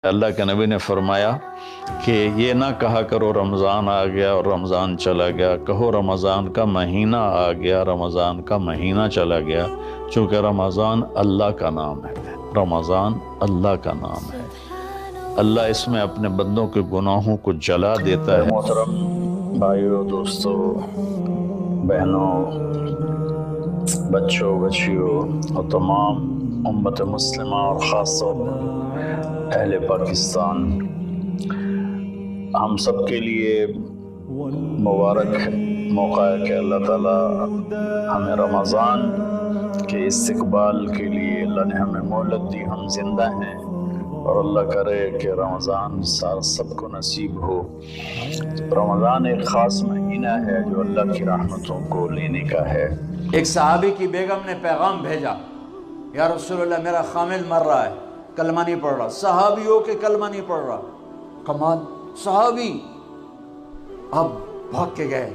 اللہ کے نبی نے فرمایا کہ یہ نہ کہا کرو رمضان آ گیا اور رمضان چلا گیا، کہو رمضان کا مہینہ آ گیا، رمضان کا مہینہ چلا گیا، چونکہ رمضان اللہ کا نام ہے، رمضان اللہ کا نام ہے۔ اللہ اس میں اپنے بندوں کے گناہوں کو جلا دیتا ہے۔ محترم بھائیوں، دوستوں، بہنوں، بچوں، بچیوں اور تمام امت مسلمہ اور خاص طور پر اہل پاکستان، ہم سب کے لیے مبارک موقع ہے کہ اللہ تعالیٰ ہمیں رمضان کے استقبال کے لیے اللہ نے ہمیں مہلت دی، ہم زندہ ہیں، اور اللہ کرے کہ رمضان سب کو نصیب ہو۔ رمضان ایک خاص مہینہ ہے جو اللہ کی رحمتوں کو لینے کا ہے۔ ایک صحابی کی بیگم نے پیغام بھیجا، یا رسول اللہ میرا خامل مر رہا ہے، کلمہ نہیں پڑھ رہا۔ صحابی ہو کے کلمہ نہیں پڑھ رہا، کمال صحابی۔ اب بھاگ کے گئے،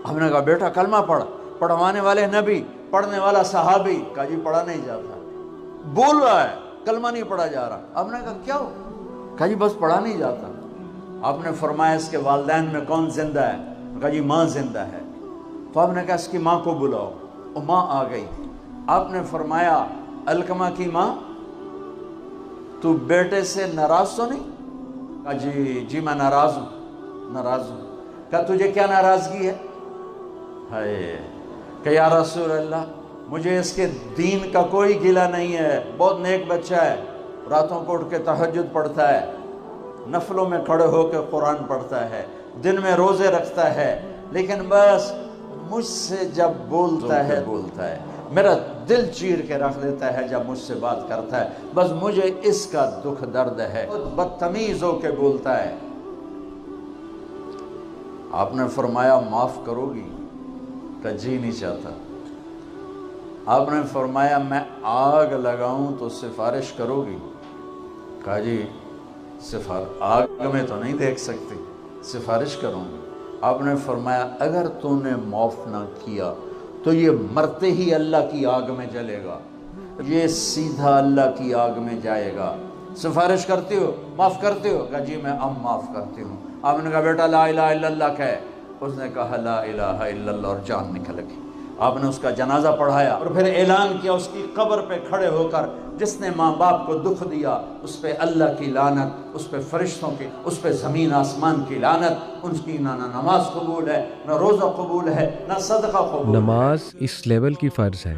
ہم نے کہا بیٹا کلمہ پڑھ، پڑھوانے والے نبی، پڑھنے والا صحابی۔ کہا جی پڑھا نہیں جاتا، بول رہا ہے کلمہ نہیں پڑھا جا رہا۔ ہم نے کہا کیا ہو؟ کہا جی بس پڑھا نہیں جاتا۔ آپ نے فرمایا اس کے والدین میں کون زندہ ہے؟ کہا جی ماں زندہ ہے۔ تو آپ نے کہا اس کی ماں کو بلاؤ، وہ ماں آ گئی۔ آپ نے فرمایا علقمہ کی ماں تو بیٹے سے ناراض تو نہیں؟ کہا جی میں ناراض ہوں۔ کہا تجھے کیا ناراضگی ہے؟ کہ یا رسول اللہ مجھے اس کے دین کا کوئی گلہ نہیں ہے، بہت نیک بچہ ہے، راتوں کو اٹھ کے تہجد پڑھتا ہے، نفلوں میں کھڑے ہو کے قرآن پڑھتا ہے، دن میں روزے رکھتا ہے، لیکن بس مجھ سے جب بولتا ہے میرا دل چیر کے رکھ دیتا ہے جب مجھ سے بات کرتا ہے، بس مجھے اس کا دکھ درد ہے، بدتمیز ہو کے بولتا ہے۔ آپ نے فرمایا معاف کرو گی؟ کہ جی نہیں چاہتا۔ آپ نے فرمایا میں آگ لگاؤں تو سفارش کرو گی؟ کہا جی آگ میں تو نہیں دیکھ سکتی، سفارش کروں گی۔ آپ نے فرمایا اگر تو نے معاف نہ کیا تو یہ مرتے ہی اللہ کی آگ میں جلے گا، یہ سیدھا اللہ کی آگ میں جائے گا، سفارش کرتی ہو، معاف کرتے ہو؟ کہا جی میں اب معاف کرتی ہوں۔ آپ نے کہا بیٹا لا الہ الا اللہ کہے۔ اس نے کہا لا الہ الا اللہ اور جان نکل گئی۔ آپ نے اس کا جنازہ پڑھایا اور پھر اعلان کیا اس کی قبر پہ کھڑے ہو کر، جس نے ماں باپ کو دکھ دیا اس پہ اللہ کی لعنت، اس پہ فرشتوں کی، اس پہ زمین آسمان کی لعنت۔ ان کی نہ نماز قبول ہے، نہ روزہ قبول ہے، نہ صدقہ قبول ہے۔ نماز اس لیول کی فرض ہے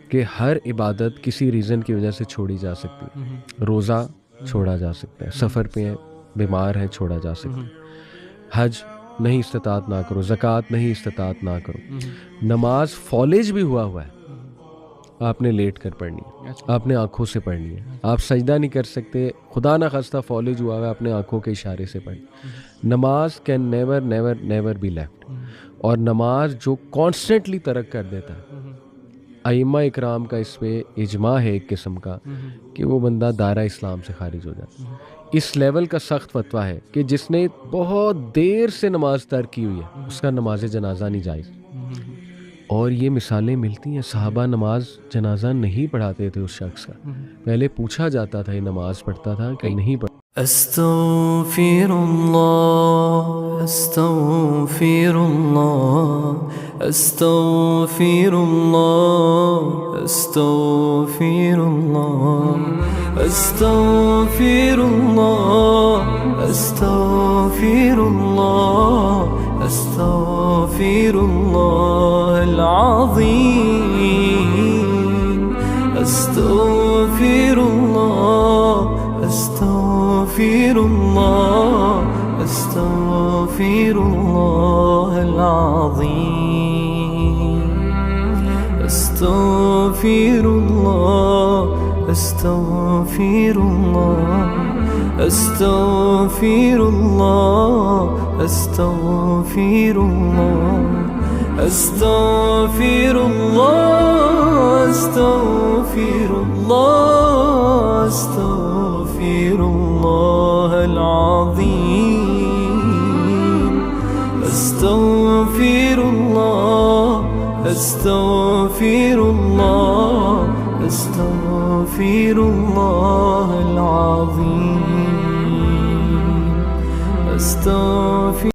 کہ ہر عبادت کسی ریزن کی وجہ سے چھوڑی جا سکتی ہے۔ روزہ چھوڑا جا سکتا ہے، سفر پہ بیمار ہے چھوڑا جا سکتا ہے، حج نہیں استطاعت نہ کرو، زکوٰۃ نہیں استطاعت نہ کرو۔ نماز فالج بھی ہوا ہے، آپ نے لیٹ کر پڑھنی ہے، آپ نے آنکھوں سے پڑھنی ہے، آپ سجدہ نہیں کر سکتے، خدا نہ خواستہ فالج ہوا ہے، اپنے آنکھوں کے اشارے سے پڑھنی۔ Namaz can never never never be left. اور نماز جو کانسٹنٹلی ترک کر دیتا ہے، ائمہ اکرام کا اس پہ اجماع ہے ایک قسم کا کہ وہ بندہ دائرہ اسلام سے خارج ہو جاتا ہے۔ اس لیول کا سخت فتویٰ ہے کہ جس نے بہت دیر سے نماز ترک کی ہوئی ہے اس کا نماز جنازہ نہیں جائز۔ اور یہ مثالیں ملتی ہیں، صحابہ نماز جنازہ نہیں پڑھاتے تھے اس شخص کا، پہلے پوچھا جاتا تھا یہ نماز پڑھتا تھا کہ نہیں پڑھتا۔ استغفر اللہ استغفر اللہ استغفر اللہ استغفر اللہ استغفر اللہ استغفر اللہ استغفر اللہ العظیم استغفر اللہ استغفر اللہ استغفر اللہ العظیم استغفر اللہ استغفر اللہ استغفر اللہ استغفر اللہ استغفر اللہ استغفر اللہ استغفر اللہ العظیم استغفر اللہ استغفر اللہ استغفر اللہ العظیم أستغفر